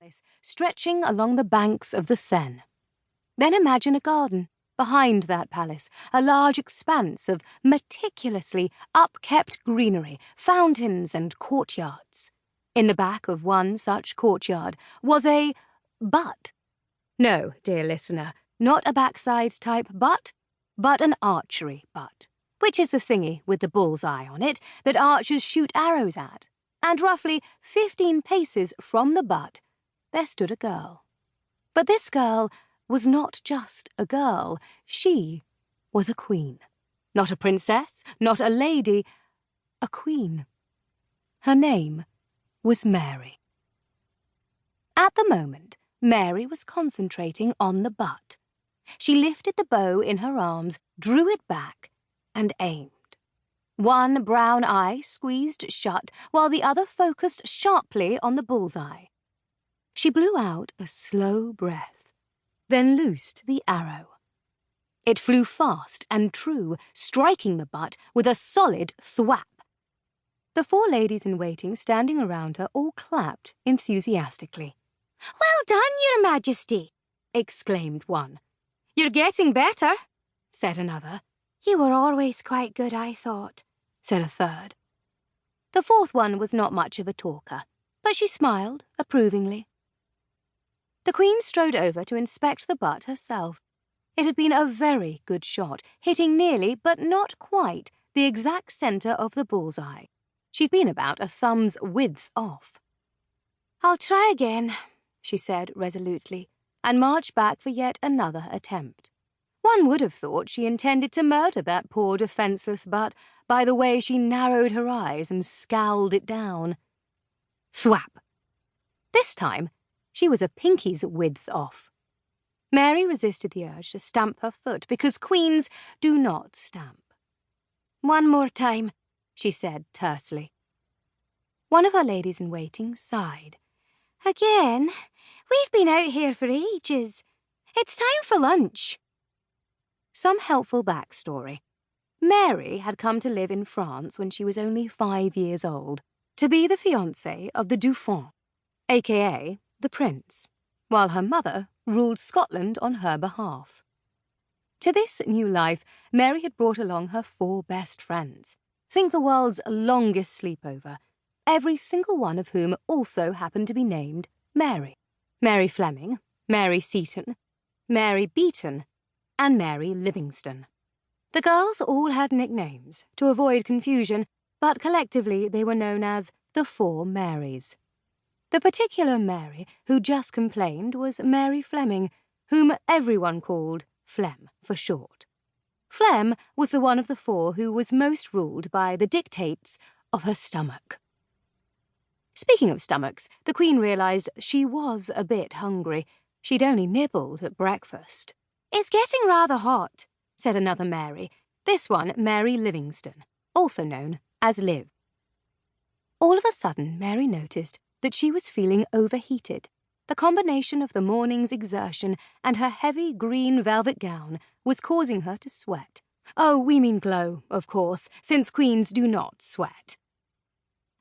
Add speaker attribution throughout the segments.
Speaker 1: palace stretching along the banks of the Seine. Then imagine a garden. Behind that palace, a large expanse of meticulously upkept greenery, fountains and courtyards. In the back of one such courtyard was a butt. No, dear listener, not a backside type butt, but an archery butt, which is the thingy with the bullseye on it that archers shoot arrows at. And roughly 15 paces from the butt, there stood a girl. But this girl was not just a girl. She was a queen. Not a princess, not a lady, a queen. Her name was Mary. At the moment, Mary was concentrating on the butt. She lifted the bow in her arms, drew it back, and aimed. One brown eye squeezed shut, while the other focused sharply on the bullseye. She blew out a slow breath, then loosed the arrow. It flew fast and true, striking the butt with a solid thwap. The 4 ladies-in-waiting standing around her all clapped enthusiastically. "Well done, Your Majesty!" exclaimed one. "You're getting better," said another. "You were always quite good, I thought," said a third. The 4th one was not much of a talker, but she smiled approvingly. The Queen strode over to inspect the butt herself. It had been a very good shot, hitting nearly, but not quite, the exact centre of the bullseye. She'd been about a thumb's width off. "I'll try again," she said resolutely, and marched back for yet another attempt. One would have thought she intended to murder that poor defenceless butt by the way she narrowed her eyes and scowled it down. Thwap! This time, she was a pinky's width off. Mary resisted the urge to stamp her foot, because queens do not stamp. "One more time," she said tersely. One of her ladies-in-waiting sighed. "Again? We've been out here for ages. It's time for lunch." Some helpful backstory. Mary had come to live in France when she was only 5 years old, to be the fiancée of the Dauphin, a.k.a. the Prince, while her mother ruled Scotland on her behalf. To this new life, Mary had brought along her 4 best friends. Think the world's longest sleepover, every single one of whom also happened to be named Mary. Mary Fleming, Mary Seton, Mary Beaton, and Mary Livingston. The girls all had nicknames to avoid confusion, but collectively they were known as the 4 Marys. The particular Mary who just complained was Mary Fleming, whom everyone called Flem for short. Flem was the one of the 4 who was most ruled by the dictates of her stomach. Speaking of stomachs, the Queen realised she was a bit hungry. She'd only nibbled at breakfast. "It's getting rather hot," said another Mary, this one Mary Livingston, also known as Liv. All of a sudden, Mary noticed that she was feeling overheated. The combination of the morning's exertion and her heavy green velvet gown was causing her to sweat. Oh, we mean glow, of course, since queens do not sweat.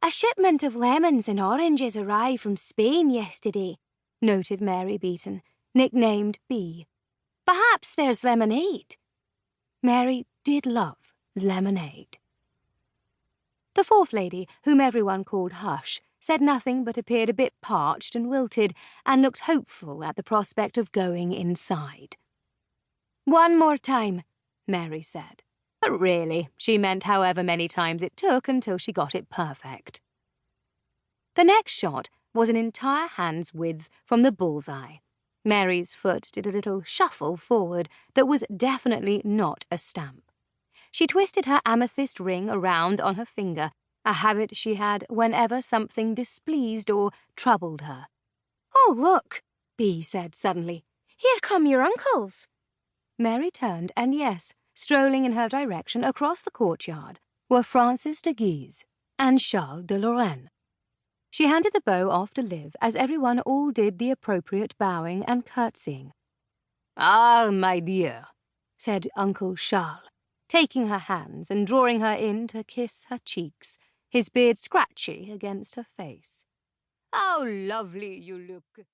Speaker 1: "A shipment of lemons and oranges arrived from Spain yesterday," noted Mary Beaton, nicknamed Bee. "Perhaps there's lemonade." Mary did love lemonade. The 4th lady, whom everyone called Hush, said nothing but appeared a bit parched and wilted, and looked hopeful at the prospect of going inside. "One more time," Mary said. But really, she meant however many times it took until she got it perfect. The next shot was an entire hand's width from the bullseye. Mary's foot did a little shuffle forward that was definitely not a stamp. She twisted her amethyst ring around on her finger, a habit she had whenever something displeased or troubled her. "Oh, look," Bee said suddenly. "Here come your uncles." Mary turned, and yes, strolling in her direction across the courtyard were Francis de Guise and Charles de Lorraine. She handed the bow off to Liv as everyone all did the appropriate bowing and curtsying. "Ah, my dear," said Uncle Charles, taking her hands and drawing her in to kiss her cheeks, his beard scratchy against her face. "How lovely you look."